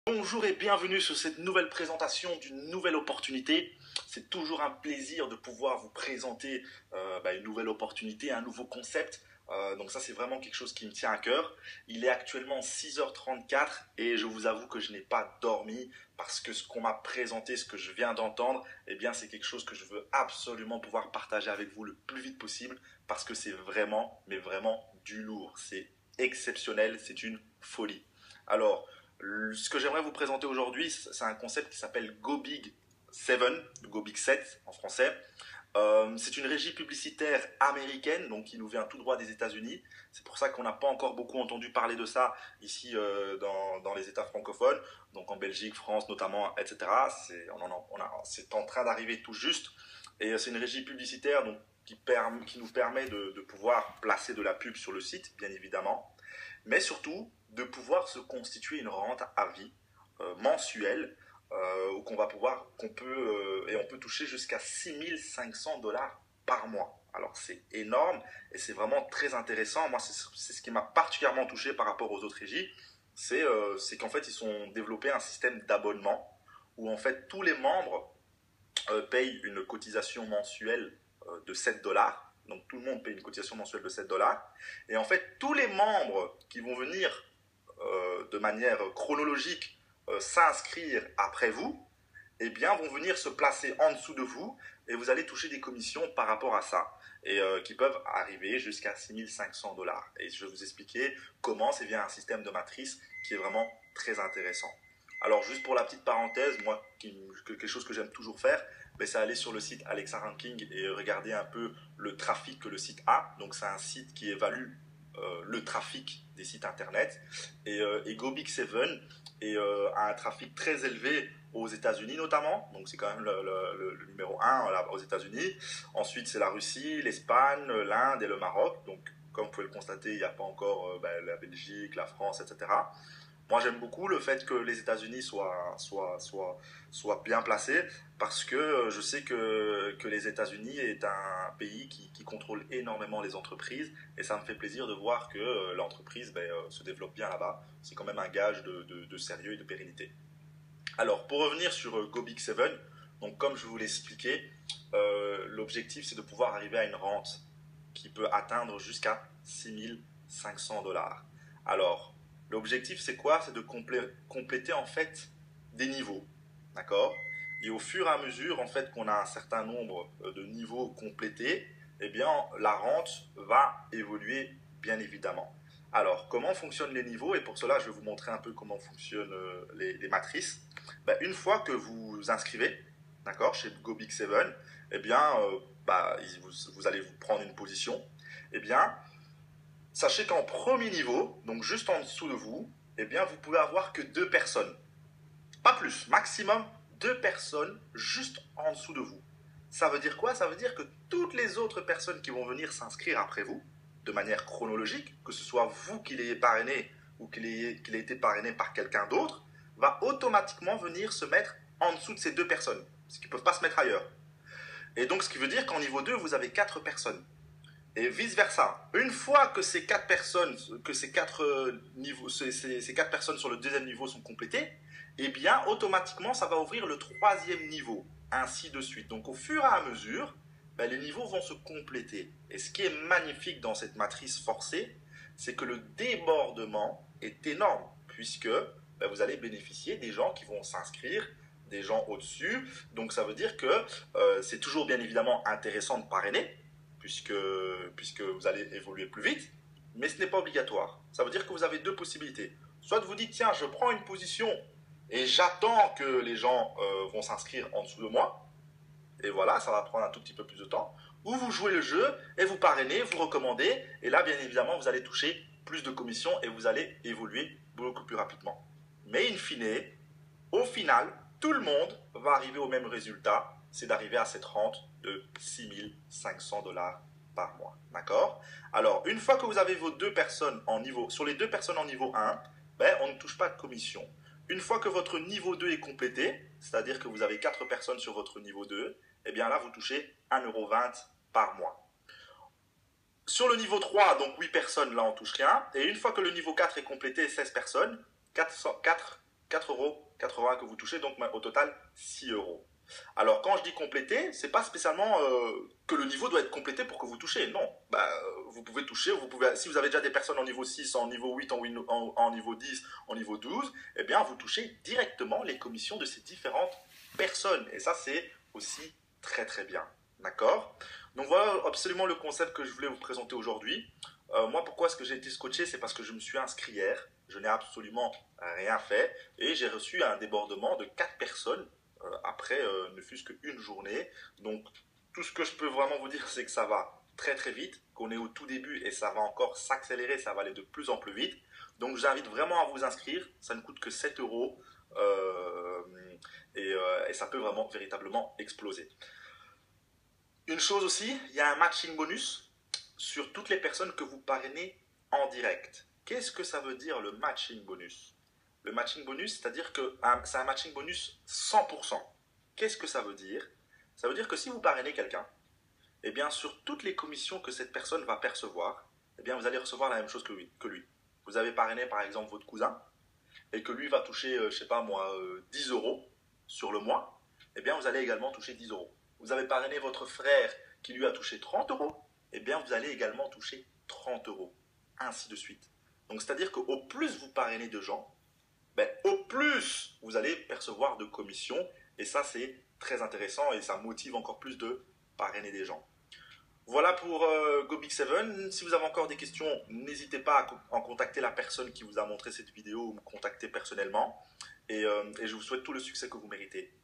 Bonjour et bienvenue sur cette nouvelle présentation d'une nouvelle opportunité. C'est toujours un plaisir de pouvoir vous présenter une nouvelle opportunité, un nouveau concept. Donc ça, c'est vraiment quelque chose qui me tient à cœur. Il est actuellement 6h34 et je vous avoue que je n'ai pas dormi parce que ce qu'on m'a présenté, ce que je viens d'entendre, eh bien c'est quelque chose que je veux absolument pouvoir partager avec vous le plus vite possible parce que c'est vraiment, mais vraiment du lourd. C'est exceptionnel, c'est une folie. Alors, ce que j'aimerais vous présenter aujourd'hui, c'est un concept qui s'appelle Go Big 7, Go Big 7 en français. C'est une régie publicitaire américaine, donc qui nous vient tout droit des États-Unis. C'est pour ça qu'on n'a pas encore beaucoup entendu parler de ça ici dans les États francophones, donc en Belgique, France notamment, etc. C'est en train d'arriver tout juste. Et c'est une régie publicitaire donc, qui nous permet de pouvoir placer de la pub sur le site, bien évidemment, mais surtout de pouvoir se constituer une rente à vie mensuelle où on peut toucher jusqu'à 6500 $ par mois. Alors c'est énorme et c'est vraiment très intéressant. Moi, c'est ce qui m'a particulièrement touché par rapport aux autres régies, c'est qu'en fait, ils ont développé un système d'abonnement où en fait tous les membres payent une cotisation mensuelle de 7 $. Donc tout le monde paye une cotisation mensuelle de 7 $. Et en fait, tous les membres qui vont venir de manière chronologique s'inscrire après vous, eh bien, vont venir se placer en dessous de vous et vous allez toucher des commissions par rapport à ça et qui peuvent arriver jusqu'à 6500 $. Et je vais vous expliquer comment c'est via un système de matrice qui est vraiment très intéressant. Alors, juste pour la petite parenthèse, moi, quelque chose que j'aime toujours faire, c'est aller sur le site Alexa Ranking et regarder un peu le trafic que le site a. Donc, c'est un site qui évalue le trafic des sites internet et GoBig7 a un trafic très élevé aux États-Unis notamment, donc c'est quand même le numéro 1 aux États-Unis. Ensuite c'est la Russie, l'Espagne, l'Inde et le Maroc. Donc comme vous pouvez le constater, il n'y a pas encore la Belgique, la France, etc. Moi, j'aime beaucoup le fait que les États-Unis soient bien placés parce que je sais que les États-Unis est un pays qui contrôle énormément les entreprises et ça me fait plaisir de voir que l'entreprise se développe bien là-bas. C'est quand même un gage de sérieux et de pérennité. Alors, pour revenir sur GoBig7, donc comme je vous l'ai expliqué, l'objectif c'est de pouvoir arriver à une rente qui peut atteindre jusqu'à 6500 $. Alors, l'objectif c'est quoi? C'est de compléter en fait des niveaux, d'accord? Et au fur et à mesure en fait qu'on a un certain nombre de niveaux complétés, eh bien la rente va évoluer bien évidemment. Alors, comment fonctionnent les niveaux? Et pour cela, je vais vous montrer un peu comment fonctionnent les matrices. Une fois que vous vous inscrivez, d'accord, chez GoBig7, eh bien, vous allez vous prendre une position. Eh bien, sachez qu'en premier niveau, donc juste en dessous de vous, eh bien, vous pouvez avoir que 2 personnes. Pas plus, maximum 2 personnes juste en dessous de vous. Ça veut dire quoi? Ça veut dire que toutes les autres personnes qui vont venir s'inscrire après vous, de manière chronologique, que ce soit vous qui l'ayez parrainé ou qu'il ait été parrainé par quelqu'un d'autre, va automatiquement venir se mettre en dessous de ces 2 personnes, parce qu'ils ne peuvent pas se mettre ailleurs. Et donc, ce qui veut dire qu'en niveau 2, vous avez 4 personnes. Et vice-versa. Une fois que ces 4 personnes, que ces 4 personnes sur le deuxième niveau sont complétées, eh bien, automatiquement, ça va ouvrir le 3e niveau, ainsi de suite. Donc, au fur et à mesure, les niveaux vont se compléter. Et ce qui est magnifique dans cette matrice forcée, c'est que le débordement est énorme, puisque vous allez bénéficier des gens qui vont s'inscrire, des gens au-dessus. Donc ça veut dire que c'est toujours bien évidemment intéressant de parrainer, puisque vous allez évoluer plus vite, mais ce n'est pas obligatoire. Ça veut dire que vous avez 2 possibilités. Soit vous dites, tiens, je prends une position et j'attends que les gens vont s'inscrire en dessous de moi, et voilà, ça va prendre un tout petit peu plus de temps. Ou vous jouez le jeu et vous parrainez, vous recommandez, et là, bien évidemment, vous allez toucher plus de commissions et vous allez évoluer beaucoup plus rapidement. Mais in fine, au final, tout le monde va arriver au même résultat, c'est d'arriver à cette rente de 6500 $ par mois. D'accord? Alors, une fois que vous avez vos 2 personnes en niveau, sur les 2 personnes en niveau 1, on ne touche pas de commission. Une fois que votre niveau 2 est complété, c'est-à-dire que vous avez 4 personnes sur votre niveau 2, eh bien là, vous touchez 1,20 € par mois. Sur le niveau 3, donc 8 personnes, là, on ne touche rien. Et une fois que le niveau 4 est complété, 16 personnes, 4,80 € que vous touchez, donc au total 6 euros. Alors quand je dis compléter, c'est pas spécialement que le niveau doit être complété pour que vous touchez. Non, vous pouvez toucher, si vous avez déjà des personnes en niveau 6, en niveau 8, en niveau 10, en niveau 12, eh bien vous touchez directement les commissions de ces différentes personnes. Et ça c'est aussi très très bien. D'accord? Donc voilà absolument le concept que je voulais vous présenter aujourd'hui. Moi, pourquoi est-ce que j'ai été scotché? C'est parce que je me suis inscrit hier, je n'ai absolument rien fait et j'ai reçu un débordement de 4 personnes après ne fût-ce qu'une journée. Donc tout ce que je peux vraiment vous dire, c'est que ça va très très vite, qu'on est au tout début et ça va encore s'accélérer, ça va aller de plus en plus vite. Donc j'invite vraiment à vous inscrire, ça ne coûte que 7 euros et ça peut vraiment véritablement exploser. Une chose aussi, il y a un matching bonus sur toutes les personnes que vous parrainez en direct. Qu'est-ce que ça veut dire le matching bonus? Le matching bonus, c'est-à-dire que c'est un matching bonus 100%. Qu'est-ce que ça veut dire? Ça veut dire que si vous parrainez quelqu'un, eh bien sur toutes les commissions que cette personne va percevoir, eh bien vous allez recevoir la même chose que lui. Vous avez parrainé par exemple votre cousin et que lui va toucher, je sais pas moi, 10 euros sur le mois, eh bien vous allez également toucher 10 euros. Vous avez parrainé votre frère qui lui a touché 30 euros, eh bien vous allez également toucher 30 euros. Ainsi de suite. Donc c'est-à-dire qu'au plus vous parrainez de gens, au plus vous allez percevoir de commissions. Et ça, c'est très intéressant et ça motive encore plus de parrainer des gens. Voilà pour GoBig7. Si vous avez encore des questions, n'hésitez pas à contacter la personne qui vous a montré cette vidéo ou me contacter personnellement. Et je vous souhaite tout le succès que vous méritez.